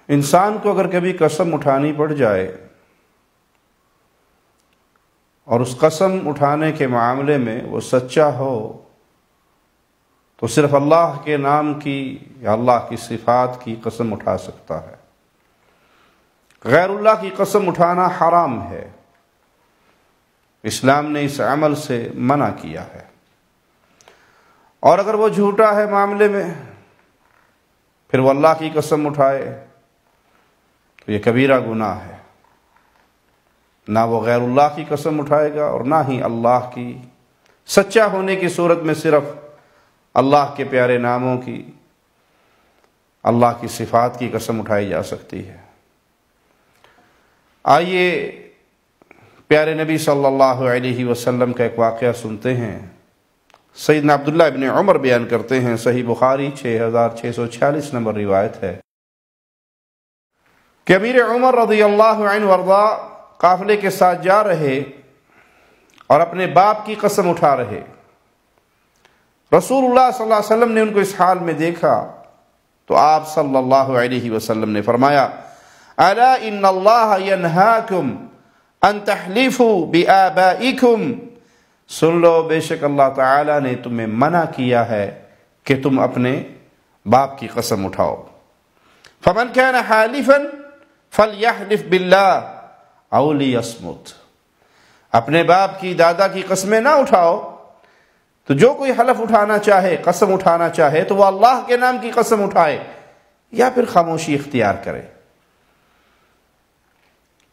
انسان کو اگر کبھی قسم اٹھانی پڑ جائے اور اس قسم اٹھانے کے معاملے میں وہ سچا ہو تو صرف اللہ کے نام کی یا اللہ کی صفات کی قسم اٹھا سکتا ہے۔ غیر اللہ کی قسم اٹھانا حرام ہے، اسلام نے اس عمل سے منع کیا ہے۔ اور اگر وہ جھوٹا ہے معاملے میں، پھر وہ اللہ کی قسم اٹھائے تو یہ کبیرہ گناہ ہے۔ نہ وہ غیر اللہ کی قسم اٹھائے گا اور نہ ہی اللہ کی۔ سچا ہونے کی صورت میں صرف اللہ کے پیارے ناموں کی، اللہ کی صفات کی قسم اٹھائی جا سکتی ہے۔ آئیے پیارے نبی صلی اللہ علیہ وسلم کا ایک واقعہ سنتے ہیں۔ سیدنا عبداللہ ابن عمر بیان کرتے ہیں، صحیح بخاری 6646 نمبر روایت ہے کہ امیر عمر رضی اللہ عنہ وارضا قافلے کے ساتھ جا رہے اور اپنے باپ کی قسم اٹھا رہے۔ رسول اللہ صلی اللہ علیہ وسلم نے ان کو اس حال میں دیکھا تو آپ صلی اللہ علیہ وسلم نے فرمایا، الا ان اللہ ینہاکم ان تحلفوا بآبائکم، سن لو بے شک اللہ تعالی نے تمہیں منع کیا ہے کہ تم اپنے باپ کی قسم اٹھاؤ۔ فمن كان حالفا فليحلف باللہ او لیصمت، اپنے باپ کی دادا کی قسمیں نہ اٹھاؤ، تو جو کوئی حلف اٹھانا چاہے، قسم اٹھانا چاہے تو وہ اللہ کے نام کی قسم اٹھائے یا پھر خاموشی اختیار کرے۔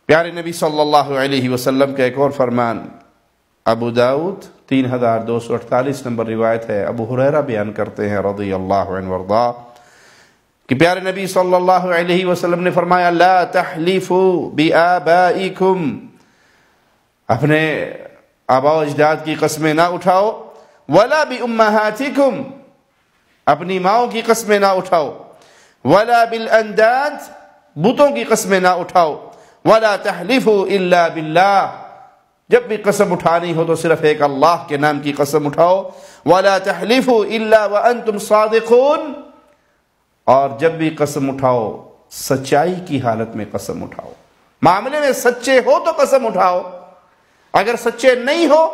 پیارے نبی صلی اللہ علیہ وسلم کا ایک اور فرمان ابو داؤد 3248 نمبر روایت ہے، ابو ہریرہ بیان کرتے ہیں رضی اللہ عنہ وارضا کہ پیارے نبی صلی اللہ علیہ وسلم نے فرمایا، لا تحلفوا بآبائکم، اپنے آباء و اجداد کی قسمیں نہ اٹھاؤ، ولا بامہاتکم، اپنی ماؤں کی قسمیں نہ اٹھاؤ، ولا بالانداد، بتوں کی قسمیں نہ اٹھاؤ، ولا تحلفوا الا باللہ، جب بھی قسم اٹھانی ہو تو صرف ایک اللہ کے نام کی قسم اٹھاؤ، ولا تحلفوا الا وانتم صادقون، اور جب بھی قسم اٹھاؤ سچائی کی حالت میں قسم اٹھاؤ۔ معاملے میں سچے ہو تو قسم اٹھاؤ، اگر سچے نہیں ہو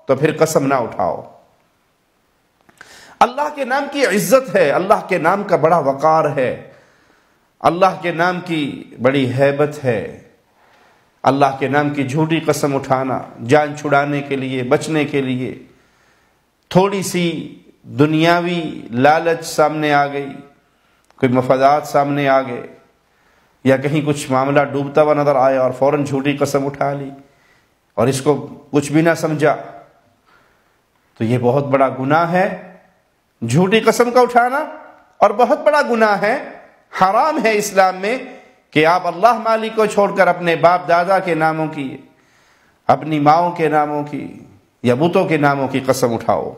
تو پھر قسم نہ اٹھاؤ۔ اللہ کے نام کی عزت ہے، اللہ کے نام کا بڑا وقار ہے، اللہ کے نام کی بڑی ہیبت ہے۔ اللہ کے نام کی جھوٹی قسم اٹھانا جان چھڑانے کے لیے، بچنے کے لیے، تھوڑی سی دنیاوی لالچ سامنے آ گئی، کوئی مفادات سامنے آ گئے، یا کہیں کچھ معاملہ ڈوبتا ہوا نظر آیا اور فوراً جھوٹی قسم اٹھا لی اور اس کو کچھ بھی نہ سمجھا، تو یہ بہت بڑا گناہ ہے جھوٹی قسم کا اٹھانا، اور بہت بڑا گناہ ہے، حرام ہے اسلام میں کہ آپ اللہ مالک کو چھوڑ کر اپنے باپ دادا کے ناموں کی، اپنی ماؤں کے ناموں کی یا بتوں کے ناموں کی قسم اٹھاؤ۔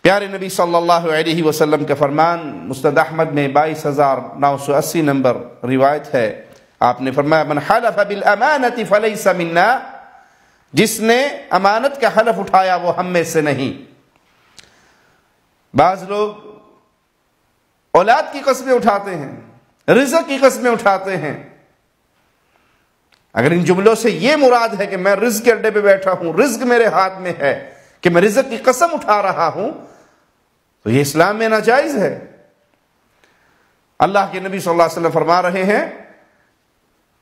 پیارے نبی صلی اللہ علیہ وسلم کا فرمان مسند احمد میں 22980 نمبر روایت ہے، آپ نے فرمایا، من حلف بالامانۃ فلیس منا، جس نے امانت کا حلف اٹھایا وہ ہم میں سے نہیں۔ بعض لوگ اولاد کی قسمیں اٹھاتے ہیں، رزق کی قسمیں اٹھاتے ہیں۔ اگر ان جملوں سے یہ مراد ہے کہ میں رزق کے اڈے پہ بیٹھا ہوں، رزق میرے ہاتھ میں ہے، کہ میں رزق کی قسم اٹھا رہا ہوں، تو یہ اسلام میں ناجائز ہے۔ اللہ کے نبی صلی اللہ علیہ وسلم فرما رہے ہیں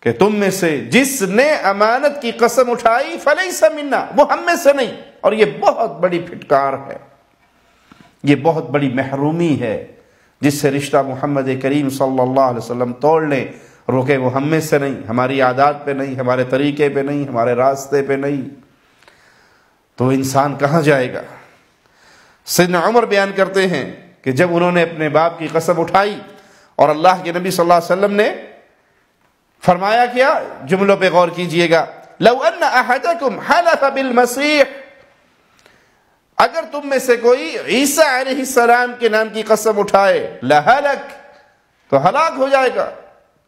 کہ تم میں سے جس نے امانت کی قسم اٹھائی فلیس منا، وہ ہم میں سے نہیں۔ اور یہ بہت بڑی پھٹکار ہے، یہ بہت بڑی محرومی ہے، جس سے رشتہ محمد کریم صلی اللہ علیہ وسلم توڑ لیں، روکے وہ ہم میں سے نہیں، ہماری عادات پہ نہیں، ہمارے طریقے پہ نہیں، ہمارے راستے پہ نہیں، تو انسان کہاں جائے گا؟ سیدنا عمر بیان کرتے ہیں کہ جب انہوں نے اپنے باپ کی قسم اٹھائی اور اللہ کے نبی صلی اللہ علیہ وسلم نے فرمایا کیا، جملوں پہ غور کیجئے گا، لو ان احدکم حلف بالمسیح، اگر تم میں سے کوئی عیسیٰ علیہ السلام کے نام کی قسم اٹھائے، لہلک، تو ہلاک ہو جائے گا،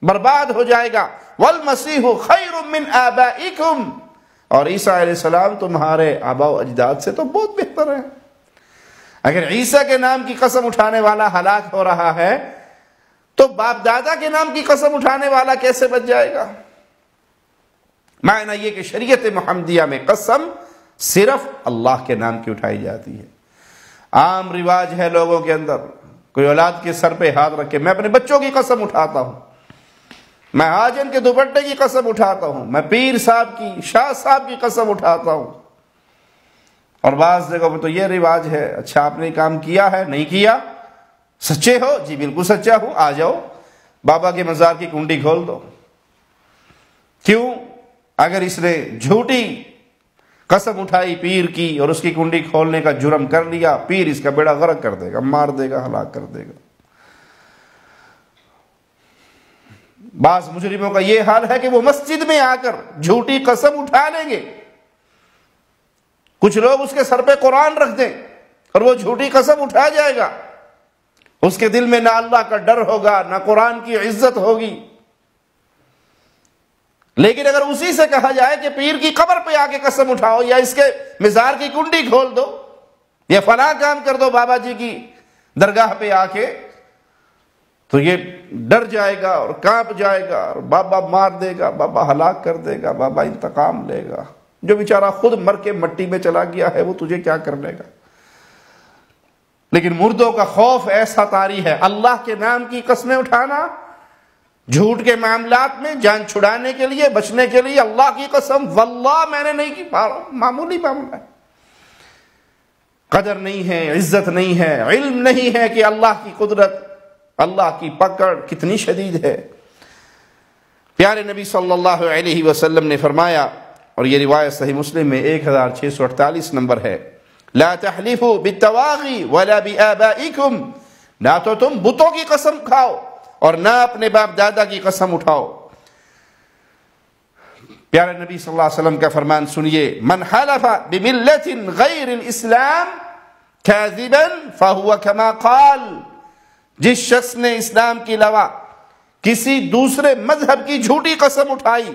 برباد ہو جائے گا، والمسیح خیر من آبائکم، اور عیسیٰ علیہ السلام تمہارے آباء و اجداد سے تو بہت بہتر ہے۔ اگر عیسیٰ کے نام کی قسم اٹھانے والا ہلاک ہو رہا ہے تو باپ دادا کے نام کی قسم اٹھانے والا کیسے بچ جائے گا؟ معنی یہ کہ شریعت محمدیہ میں قسم صرف اللہ کے نام کی اٹھائی جاتی ہے۔ عام رواج ہے لوگوں کے اندر، کوئی اولاد کے سر پہ ہاتھ رکھے، میں اپنے بچوں کی قسم اٹھاتا ہوں، میں حاجن کے دوپٹے کی قسم اٹھاتا ہوں، میں پیر صاحب کی، شاہ صاحب کی قسم اٹھاتا ہوں۔ اور بعض جگہوں پہ تو یہ رواج ہے، اچھا آپ نے کام کیا ہے؟ نہیں کیا؟ سچے ہو؟ جی بالکل سچا ہوں، آ جاؤ بابا کے مزار کی کنڈی کھول دو۔ کیوں؟ اگر اس نے جھوٹی قسم اٹھائی پیر کی اور اس کی کنڈی کھولنے کا جرم کر لیا، پیر اس کا بیڑا غرق کر دے گا، مار دے گا، ہلاک کر دے گا۔ بعض مجرموں کا یہ حال ہے کہ وہ مسجد میں آ کر جھوٹی قسم اٹھا لیں گے، کچھ لوگ اس کے سر پہ قرآن رکھ دیں اور وہ جھوٹی قسم اٹھا جائے گا، اس کے دل میں نہ اللہ کا ڈر ہوگا نہ قرآن کی عزت ہوگی۔ لیکن اگر اسی سے کہا جائے کہ پیر کی قبر پہ آ کے قسم اٹھاؤ، یا اس کے مزار کی کنڈی کھول دو، یا فلاں کام کر دو بابا جی کی درگاہ پہ آ کے، تو یہ ڈر جائے گا اور کانپ جائے گا اور بابا مار دے گا، بابا ہلاک کر دے گا، بابا انتقام لے گا۔ جو بیچارہ خود مر کے مٹی میں چلا گیا ہے وہ تجھے کیا کر لے گا؟ لیکن مردوں کا خوف ایسا طاری ہے، اللہ کے نام کی قسمیں اٹھانا، جھوٹ کے معاملات میں جان چھڑانے کے لیے، بچنے کے لیے اللہ کی قسم واللہ میں نے نہیں کی، معمولی معاملہ ہے۔ قدر نہیں ہے، عزت نہیں ہے، علم نہیں ہے کہ اللہ کی قدرت، اللہ کی پکڑ کتنی شدید ہے۔ پیارے نبی صلی اللہ علیہ وسلم نے فرمایا، اور یہ روایت صحیح مسلم میں 1648 نمبر ہے، لا تحلفوا بالتواغی ولا بآبائکم، نہ تو تم بتوں کی قسم کھاؤ اور نہ اپنے باپ دادا کی قسم اٹھاؤ۔ پیارے نبی صلی اللہ علیہ وسلم کا فرمان سنیے، من حلف بملت غیر الاسلام کاذبا فہو کما قال، جس شخص نے اسلام کے علاوہ کسی دوسرے مذہب کی جھوٹی قسم اٹھائی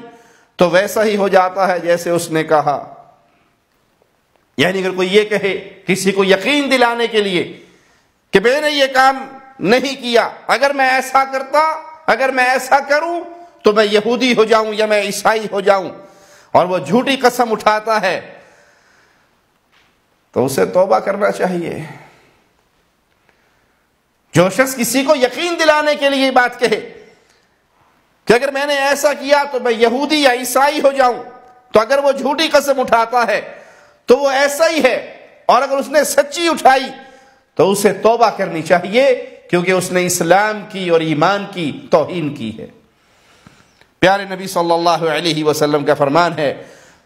تو ویسا ہی ہو جاتا ہے جیسے اس نے کہا۔ یعنی اگر کوئی یہ کہے کسی کو یقین دلانے کے لیے کہ میں نے یہ کام نہیں کیا، اگر میں ایسا کرتا، اگر میں ایسا کروں تو میں یہودی ہو جاؤں یا میں عیسائی ہو جاؤں، اور وہ جھوٹی قسم اٹھاتا ہے، تو اسے توبہ کرنا چاہیے۔ جو شخص کسی کو یقین دلانے کے لیے بات کہے کہ اگر میں نے ایسا کیا تو میں یہودی یا عیسائی ہو جاؤں، تو اگر وہ جھوٹی قسم اٹھاتا ہے تو وہ ایسا ہی ہے، اور اگر اس نے سچی اٹھائی تو اسے توبہ کرنی چاہیے، کیونکہ اس نے اسلام کی اور ایمان کی توہین کی ہے۔ پیارے نبی صلی اللہ علیہ وسلم کا فرمان ہے،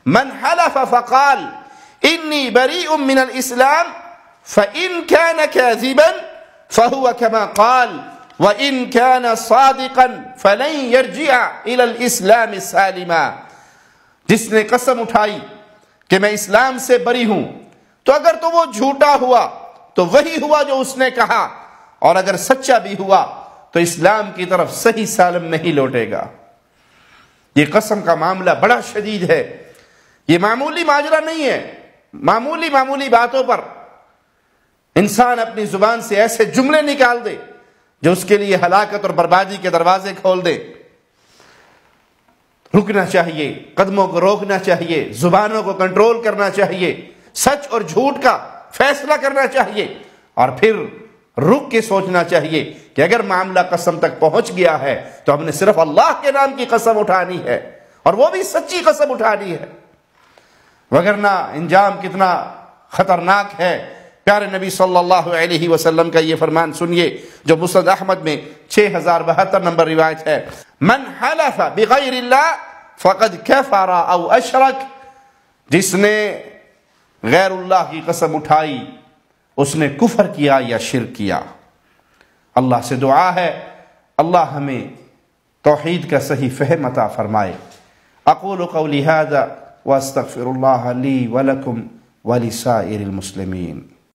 من حلف فقال انی بریء من الاسلام فإن كان كاذبا فهو كما قال وإن كان صادقا فلن يرجع إلى الإسلام سالما۔ جس نے قسم اٹھائی کہ میں اسلام سے بری ہوں، تو اگر تو وہ جھوٹا ہوا تو وہی ہوا جو اس نے کہا، اور اگر سچا بھی ہوا تو اسلام کی طرف صحیح سالم نہیں لوٹے گا۔ یہ قسم کا معاملہ بڑا شدید ہے، یہ معمولی ماجرا نہیں ہے۔ معمولی باتوں پر انسان اپنی زبان سے ایسے جملے نکال دے جو اس کے لیے ہلاکت اور بربادی کے دروازے کھول دے۔ رکنا چاہیے، قدموں کو روکنا چاہیے، زبانوں کو کنٹرول کرنا چاہیے، سچ اور جھوٹ کا فیصلہ کرنا چاہیے، اور پھر رک کے سوچنا چاہیے کہ اگر معاملہ قسم تک پہنچ گیا ہے تو ہم نے صرف اللہ کے نام کی قسم اٹھانی ہے، اور وہ بھی سچی قسم اٹھانی ہے، وگرنہ انجام کتنا خطرناک ہے۔ پیارے نبی صلی اللہ علیہ وسلم کا یہ فرمان سنیے جو مسند احمد میں 6072 نمبر روایت ہے، من حلف بغیر اللہ فقد کفر او اشرک، جس نے غیر اللہ کی قسم اٹھائی اس نے کفر کیا یا شرک کیا۔ اللہ سے دعا ہے اللہ ہمیں توحید کا صحیح فہم عطا فرمائے۔ اقول قولی ھذا واستغفر اللہ لی ولکم ولسائر المسلمین۔